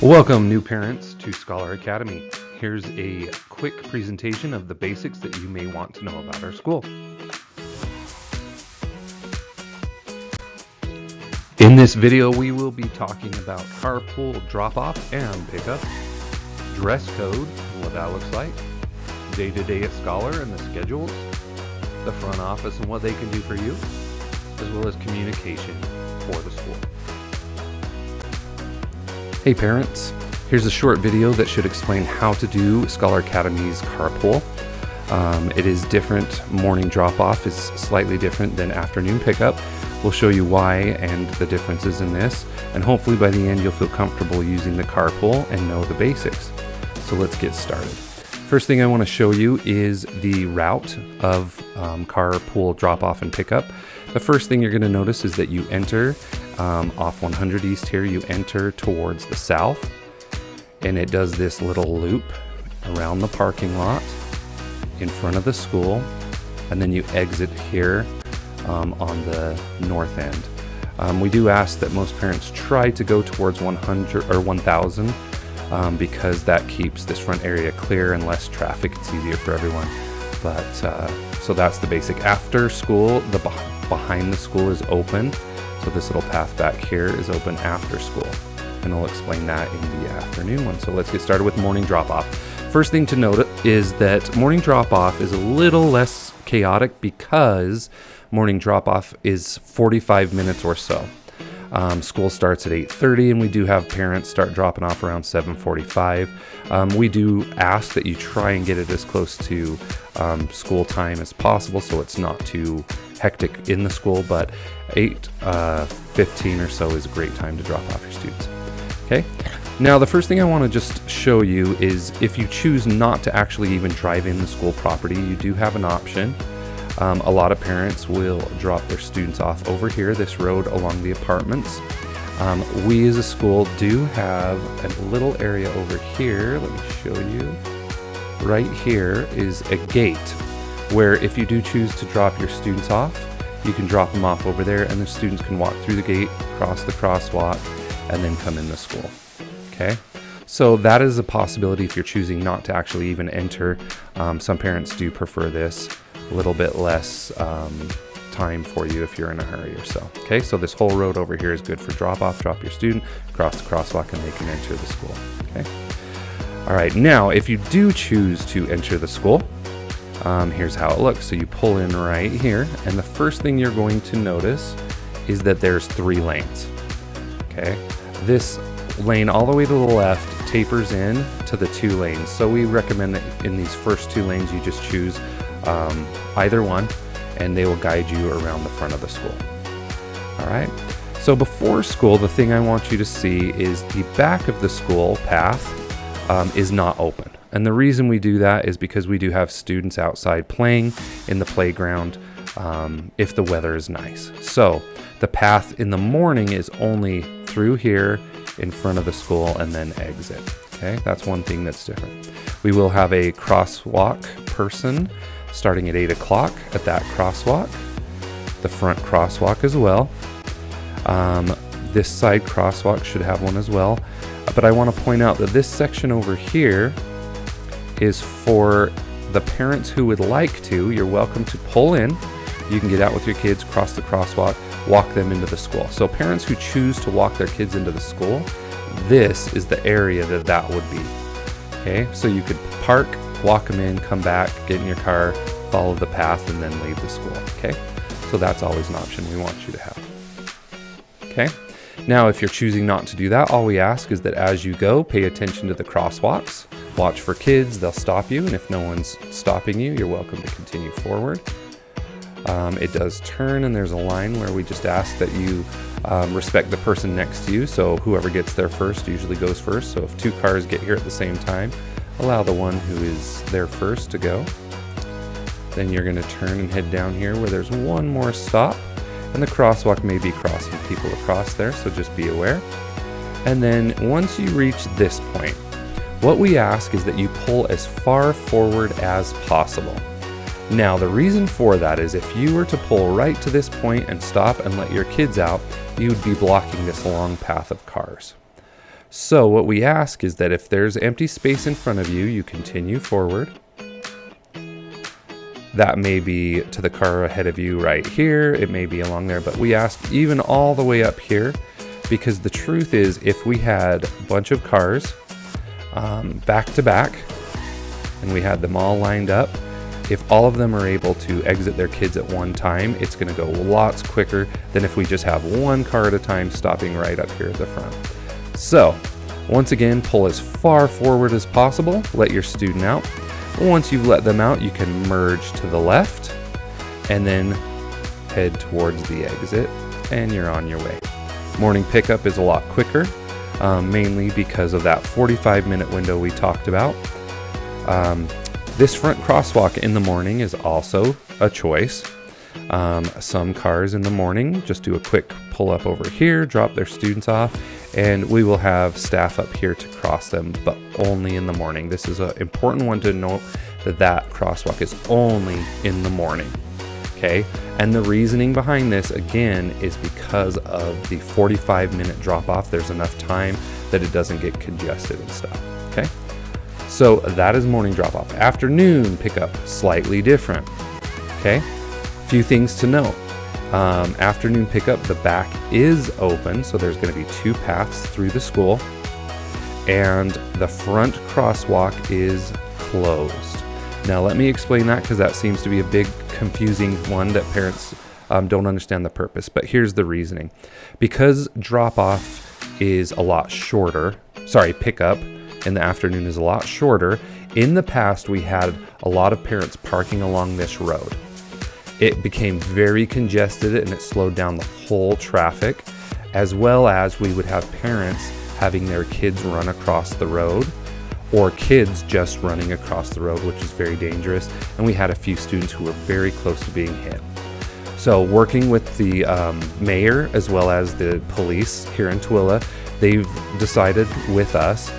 Welcome, new parents, to Scholar Academy. Here's a quick presentation of the basics that you may want to know about our school. In this video, we will be talking about carpool drop-off and pickup, dress code and what that looks like, day-to-day at Scholar and the schedules, the front office and what they can do for you, as well as communication for the school. Hey parents, here's a short video that should explain how to do Scholar Academy's carpool. It is different. Morning drop-off is slightly different than afternoon pickup. We'll show you why and the differences in this, and hopefully by the end you'll feel comfortable using the carpool and know the basics. So let's get started. First thing I want to show you is the route of carpool drop-off and pickup. The first thing you're going to notice is that you enter off 100 East here, you enter towards the south, and it does this little loop around the parking lot in front of the school, and then you exit here on the north end. We do ask that most parents try to go towards 100 or 1000 because that keeps this front area clear and less traffic. It's easier for everyone. But so that's the basic. After school, the behind the school is open. So this little path back here is open after school, and I'll explain that in the afternoon one. So let's get started with morning drop-off. First thing to note is that morning drop-off is a little less chaotic because morning drop-off is 45 minutes or so. School starts at 8:30, and we do have parents start dropping off around 7:45. We do ask that you try and get it as close to school time as possible so it's not too hectic in the school, but 8:15 or so is a great time to drop off your students. Okay, now the first thing I want to just show you is if you choose not to actually even drive in the school property, you do have an option. A lot of parents will drop their students off over here, this road along the apartments. We as a school do have a little area over here. Let me show you. Right here is a gate where if you do choose to drop your students off, you can drop them off over there and the students can walk through the gate, cross the crosswalk, and then come in the school. Okay, so that is a possibility if you're choosing not to actually even enter. Some parents do prefer this. A little bit less time for you if you're in a hurry or so. Okay, so this whole road over here is good for drop off, drop your student, cross the crosswalk, and they can enter the school. Okay, all right, now if you do choose to enter the school, here's how it looks. So you pull in right here, and the first thing you're going to notice is that there's 3 lanes. Okay, this lane all the way to the left tapers in to the 2 lanes. So we recommend that in these first 2 lanes you just choose either one, and they will guide you around the front of the school. All right, so before school, the thing I want you to see is the back of the school path is not open. And the reason we do that is because we do have students outside playing in the playground if the weather is nice. So the path in the morning is only through here in front of the school and then exit. Okay, that's one thing that's different. We will have a crosswalk person starting at 8 o'clock at that crosswalk, the front crosswalk as well. This side crosswalk should have one as well. But I want to point out that this section over here is for the parents who would like to. You're welcome to pull in. You can get out with your kids, cross the crosswalk, walk them into the school. So parents who choose to walk their kids into the school, this is the area that would be. Okay, so you could park, walk them in, come back, get in your car, follow the path, and then leave the school. Okay, so that's always an option we want you to have. Okay, now if you're choosing not to do that, all we ask is that as you go, pay attention to the crosswalks, watch for kids, they'll stop you, and if no one's stopping you, you're welcome to continue forward. It does turn, and there's a line where we just ask that you respect the person next to you, so whoever gets there first usually goes first. So if 2 cars get here at the same time, allow the one who is there first to go. Then you're going to turn and head down here where there's one more stop, and the crosswalk may be crossing people across there, so just be aware. And then once you reach this point, what we ask is that you pull as far forward as possible. Now, the reason for that is if you were to pull right to this point and stop and let your kids out, you would be blocking this long path of cars. So what we ask is that if there's empty space in front of you, you continue forward. That may be to the car ahead of you right here. It may be along there, but we ask even all the way up here, because the truth is, if we had a bunch of cars back to back and we had them all lined up, if all of them are able to exit their kids at one time, it's going to go lots quicker than if we just have one car at a time stopping right up here at the front. So once again, pull as far forward as possible, let your student out. Once you've let them out, you can merge to the left and then head towards the exit, and you're on your way. Morning pickup is a lot quicker, mainly because of that 45-minute window we talked about. This front crosswalk in the morning is also a choice. Some cars in the morning just do a quick pull up over here, drop their students off, and we will have staff up here to cross them, but only in the morning. This is an important one to note, that crosswalk is only in the morning. Okay, and the reasoning behind this again is because of the 45-minute drop off. There's enough time that it doesn't get congested and stuff. Okay, so that is morning drop off. Afternoon pickup, slightly different. Okay, few things to note. Afternoon pickup, the back is open, so there's going to be two paths through the school, and the front crosswalk is closed. Now let me explain that, because that seems to be a big confusing one that parents don't understand the purpose. But here's the reasoning. Because drop off is a lot shorter, pickup in the afternoon is a lot shorter. In the past, we had a lot of parents parking along this road. It became very congested and it slowed down the whole traffic, as well as we would have parents having their kids run across the road, or kids just running across the road, which is very dangerous. And we had a few students who were very close to being hit. So working with the mayor as well as the police here in Tooele, they've decided with us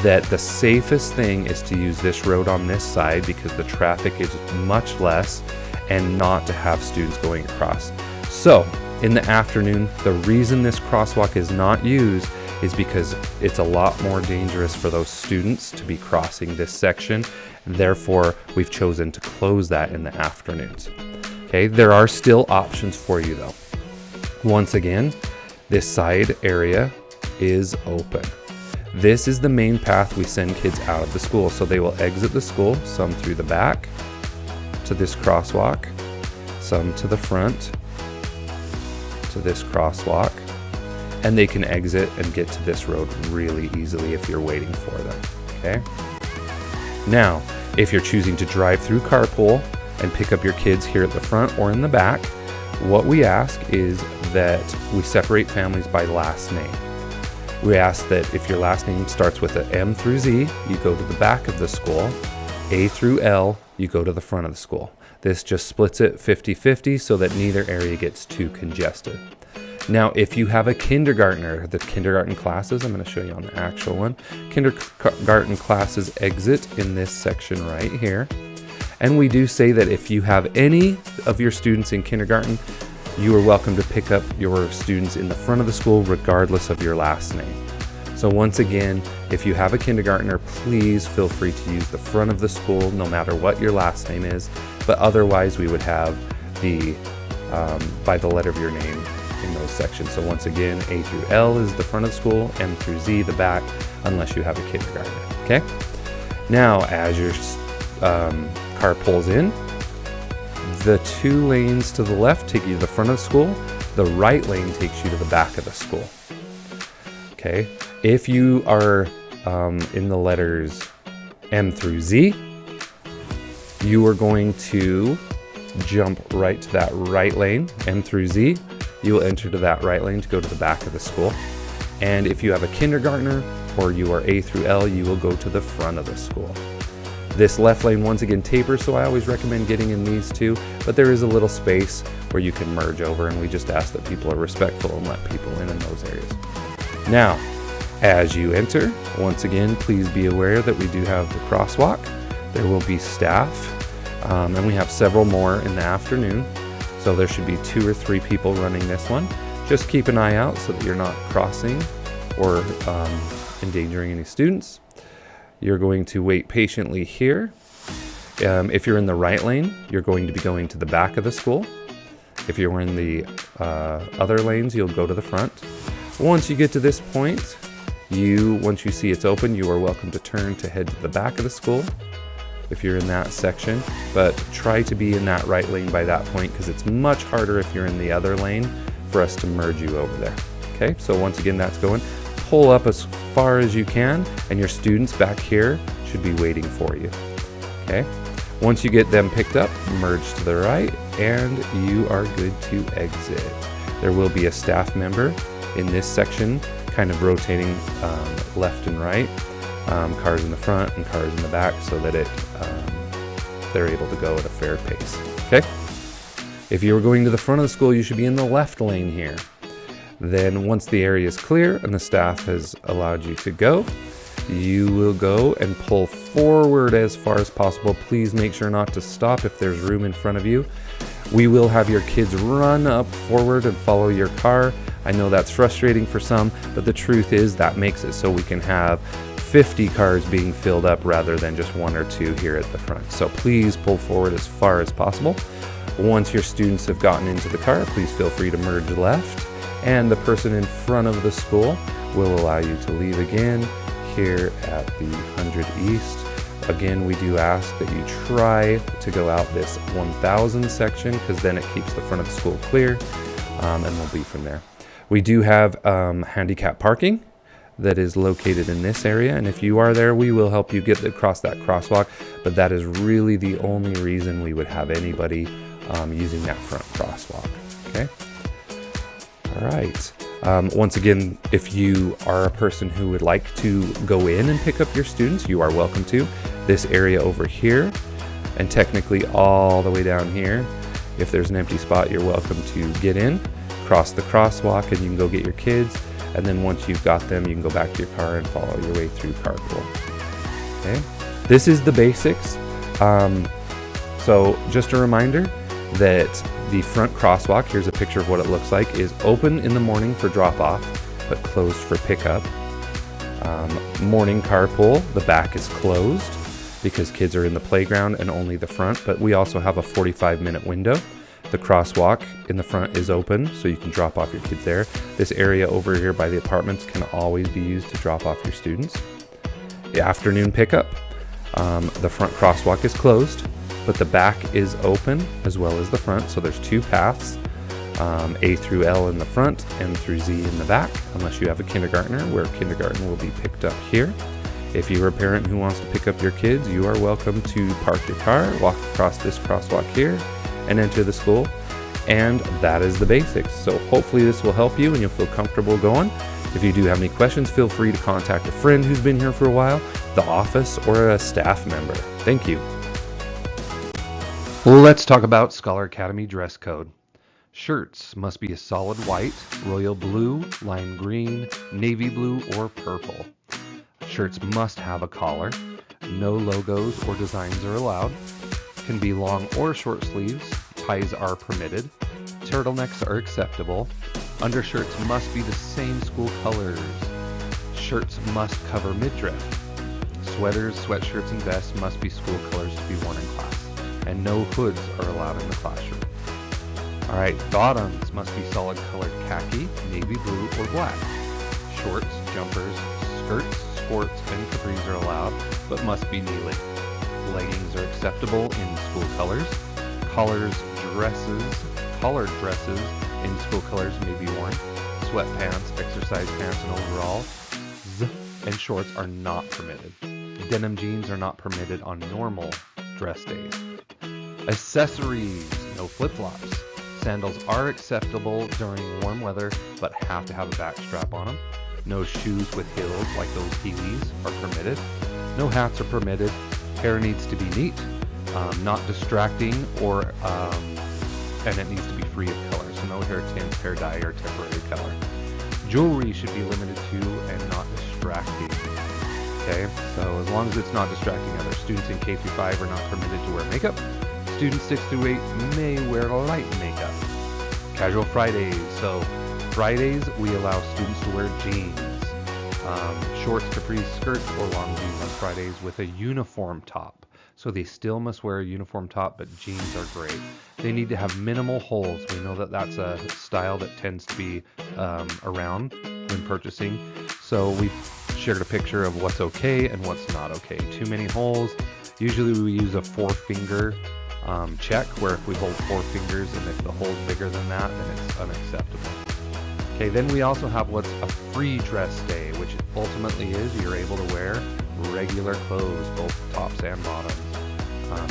that the safest thing is to use this road on this side, because the traffic is much less, and not to have students going across. So in the afternoon, the reason this crosswalk is not used is because it's a lot more dangerous for those students to be crossing this section. Therefore, we've chosen to close that in the afternoons. Okay, there are still options for you though. Once again, this side area is open. This is the main path we send kids out of the school. So they will exit the school, some through the back to this crosswalk, some to the front to this crosswalk, and they can exit and get to this road really easily if you're waiting for them. Okay. Now, if you're choosing to drive through carpool and pick up your kids here at the front or in the back, what we ask is that we separate families by last name. We ask that if your last name starts with an M through Z, you go to the back of the school. A through L, you go to the front of the school. This just splits it 50-50 so that neither area gets too congested. Now, if you have a kindergartner, the kindergarten classes, I'm going to show you on the actual one. Kindergarten classes exit in this section right here. And we do say that if you have any of your students in kindergarten, you are welcome to pick up your students in the front of the school regardless of your last name. So once again, if you have a kindergartner, please feel free to use the front of the school no matter what your last name is. But otherwise, we would have the by the letter of your name in those sections. So once again, A through L is the front of the school, M through Z the back, unless you have a kindergartner. Okay. Now, as your car pulls in, the two lanes to the left take you to the front of the school. The right lane takes you to the back of the school. Okay. If you are in the letters M through Z, you are going to jump right to that right lane, M through Z. You will enter to that right lane to go to the back of the school. And if you have a kindergartner or you are A through L, you will go to the front of the school. This left lane once again tapers, so I always recommend getting in these two, but there is a little space where you can merge over, and we just ask that people are respectful and let people in those areas. Now, as you enter, once again, please be aware that we do have the crosswalk. There will be staff, and we have several more in the afternoon. So there should be 2 or 3 people running this one. Just keep an eye out so that you're not crossing or endangering any students. You're going to wait patiently here. If you're in the right lane, you're going to be going to the back of the school. If you're in the other lanes, you'll go to the front. Once you get to this point, once you see it's open, you are welcome to turn to head to the back of the school if you're in that section, but try to be in that right lane by that point, because it's much harder if you're in the other lane for us to merge you over there. Okay, so once again, that's going. Pull up as far as you can, and your students back here should be waiting for you. Okay, once you get them picked up, merge to the right, and you are good to exit. There will be a staff member in this section, kind of rotating left and right, cars in the front and cars in the back, so that they're able to go at a fair pace. Okay, if you were going to the front of the school, you should be in the left lane here. Then once the area is clear and the staff has allowed you to go, you will go and pull forward as far as possible. Please make sure not to stop if there's room in front of you. We will have your kids run up forward and follow your car. I know that's frustrating for some, but the truth is that makes it so we can have 50 cars being filled up rather than just 1 or 2 here at the front. So please pull forward as far as possible. Once your students have gotten into the car, please feel free to merge left, and the person in front of the school will allow you to leave again here at the 100 East. Again, we do ask that you try to go out this 1000 section, because then it keeps the front of the school clear, and we'll be from there. We do have handicap parking that is located in this area, and if you are there, we will help you get across that crosswalk, but that is really the only reason we would have anybody using that front crosswalk. Okay. All right. Once again, if you are a person who would like to go in and pick up your students, you are welcome to. This area over here, and technically all the way down here, if there's an empty spot, you're welcome to get in, cross the crosswalk, and you can go get your kids. And then once you've got them, you can go back to your car and follow your way through carpool. Okay, this is the basics. So just a reminder that the front crosswalk, here's a picture of what it looks like, is open in the morning for drop-off, but closed for pickup. Morning carpool, the back is closed because kids are in the playground and only the front, but we also have a 45-minute window. The crosswalk in the front is open, so you can drop off your kids there. This area over here by the apartments can always be used to drop off your students. The afternoon pickup, the front crosswalk is closed, but the back is open as well as the front, so there's 2 paths, A through L in the front and through Z in the back, unless you have a kindergartner, where kindergarten will be picked up here. If you're a parent who wants to pick up your kids, you are welcome to park your car, walk across this crosswalk here, and enter the school. And that is the basics. So hopefully this will help you and you'll feel comfortable going. If you do have any questions, feel free to contact a friend who's been here for a while, the office, or a staff member. Thank you. Well, let's talk about Scholar Academy dress code. Shirts must be a solid white, royal blue, lime green, navy blue, or purple. Shirts must have a collar. No logos or designs are allowed. Can be long or short sleeves. Ties are permitted. Turtlenecks are acceptable. Undershirts must be the same school colors. Shirts must cover midriff. Sweaters, sweatshirts, and vests must be school colors to be worn in class. And no hoods are allowed in the classroom. Alright, bottoms must be solid colored khaki, navy blue, or black. Shorts, jumpers, skirts, sports, and capris are allowed, but must be knee-length. Leggings are acceptable in school colors. Collared dresses in school colors may be worn. Sweatpants, exercise pants, and overalls and shorts are not permitted. Denim jeans are not permitted on normal dress days. Accessories, no flip-flops. Sandals are acceptable during warm weather, but have to have a back strap on them. No shoes with heels like those Heelys are permitted. No hats are permitted. Hair needs to be neat, not distracting, and it needs to be free of color. So no hair tint, hair dye, or temporary color. Jewelry should be limited to and not distracting. Okay, so as long as it's not distracting others. Students in K through 5 are not permitted to wear makeup. Students 6 through 8 may wear light makeup. Casual Fridays. So Fridays we allow students to wear jeans. shorts, capris, skirts, or long jeans on Fridays with a uniform top. So they still must wear a uniform top, but jeans are great. They need to have minimal holes. We know that that's a style that tends to be around when purchasing. So we shared a picture of what's okay and what's not okay. Too many holes. Usually we use a 4-finger check, where if we hold 4 fingers and if the hole's bigger than that, then it's unacceptable. Okay, then we also have what's a free dress day, which ultimately is you're able to wear regular clothes, both tops and bottoms.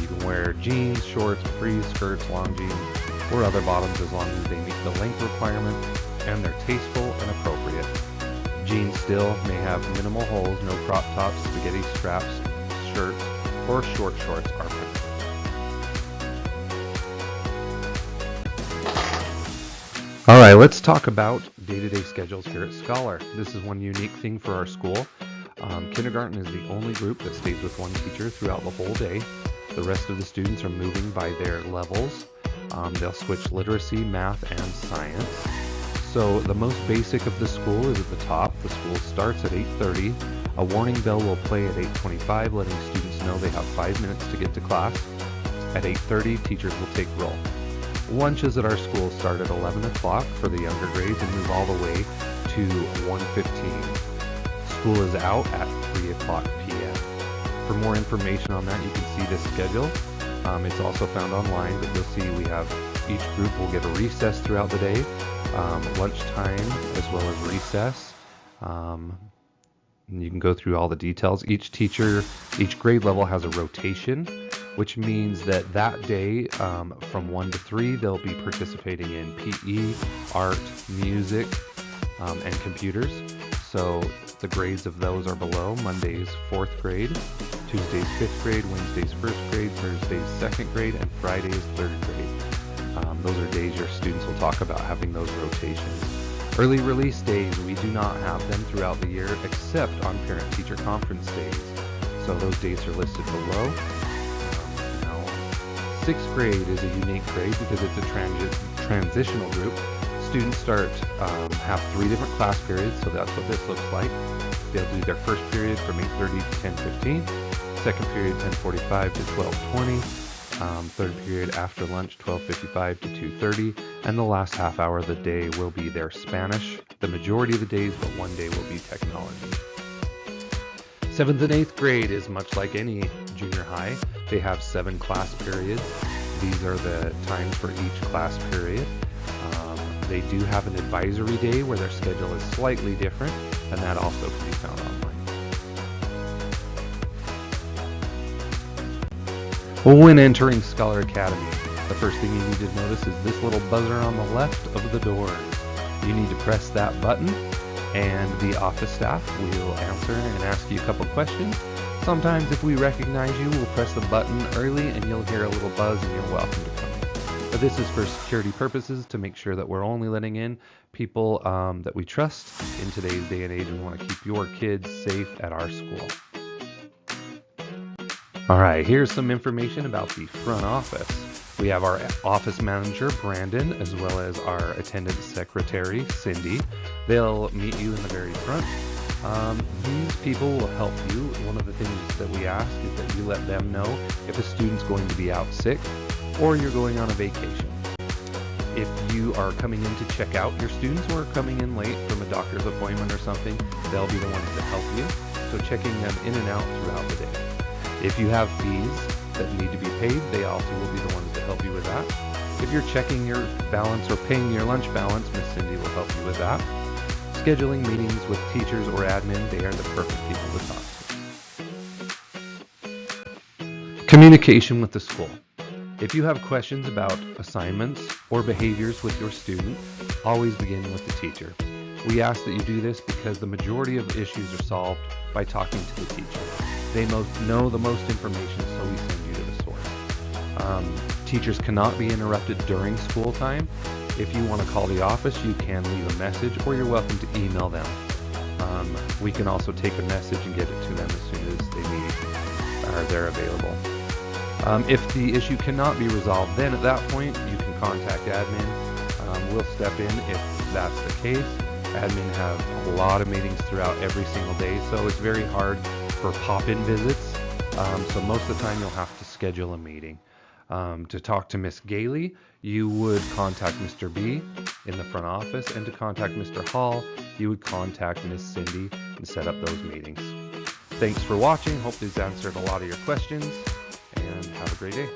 You can wear jeans, shorts, capris, skirts, long jeans, or other bottoms as long as they meet the length requirement and they're tasteful and appropriate. Jeans still may have minimal holes, no crop tops, spaghetti straps, shirts, or short shorts are preferred. All right, let's talk about day-to-day schedules here at Scholar. This is one unique thing for our school. Kindergarten is the only group that stays with one teacher throughout the whole day. The rest of the students are moving by their levels. They'll switch literacy, math, and science. So the most basic of the school is at the top. The school starts at 8:30. A warning bell will play at 8:25, letting students know they have 5 minutes to get to class. At 8:30, teachers will take roll. Lunches at our school start at 11 o'clock for the younger grades and move all the way to 1:15. School is out at 3 o'clock p.m. For more information on that, you can see this schedule. It's also found online, but you'll see we have each group will get a recess throughout the day, lunchtime as well as recess. And you can go through all the details. Each grade level has a rotation, which means that day from 1 to 3, they'll be participating in PE, art, music, and computers. So the grades of those are below. Mondays, 4th grade, Tuesdays, 5th grade, Wednesdays, 1st grade, Thursdays, 2nd grade, and Fridays, 3rd grade. Those are days your students will talk about having those rotations. Early release days, we do not have them throughout the year except on parent-teacher conference days. So those dates are listed below. 6th grade is a unique grade because it's a transitional group. Students have 3 different class periods, so that's what this looks like. They'll do their first period from 8:30 to 10:15, second period 10:45 to 12:20, third period after lunch 12:55 to 2:30, and the last half hour of the day will be their Spanish. The majority of the days, but one day will be technology. 7th and 8th grade is much like any junior high. They have 7 class periods. These are the times for each class period. They do have an advisory day where their schedule is slightly different, and that also can be found online. When entering Scholar Academy, the first thing you need to notice is this little buzzer on the left of the door. You need to press that button, and the office staff will answer and ask you a couple questions. Sometimes if we recognize you, we'll press the button early and you'll hear a little buzz and you're welcome to come in. But this is for security purposes, to make sure that we're only letting in people that we trust. In today's day and age, we want to keep your kids safe at our school. All right, here's some information about the front office. We have our office manager, Brandon, as well as our attendant secretary, Cindy. They'll meet you in the very front. These people will help you. One of the things that we ask is that you let them know if a student's going to be out sick or you're going on a vacation. If you are coming in to check out your students or coming in late from a doctor's appointment or something, they'll be the ones to help you. So checking them in and out throughout the day. If you have fees that need to be paid, they also will be the ones to help you with that. If you're checking your balance or paying your lunch balance, Miss Cindy will help you with that. Scheduling meetings with teachers or admin, they are the perfect people to talk to. Communication with the school. If you have questions about assignments or behaviors with your student, always begin with the teacher. We ask that you do this because the majority of issues are solved by talking to the teacher. They know the most information, so we send you to the source. Teachers cannot be interrupted during school time. If you want to call the office, you can leave a message, or you're welcome to email them. We can also take a message and get it to them as soon as they're available. If the issue cannot be resolved, then at that point you can contact admin. We'll step in if that's the case, Admin have a lot of meetings throughout every single day, so it's very hard for pop-in visits. So most of the time you'll have to schedule a meeting. To talk to Miss Gailey, you would contact Mr. B in the front office, and to contact Mr. Hall, you would contact Miss Cindy and set up those meetings. Thanks for watching. Hope these answered a lot of your questions, and have a great day.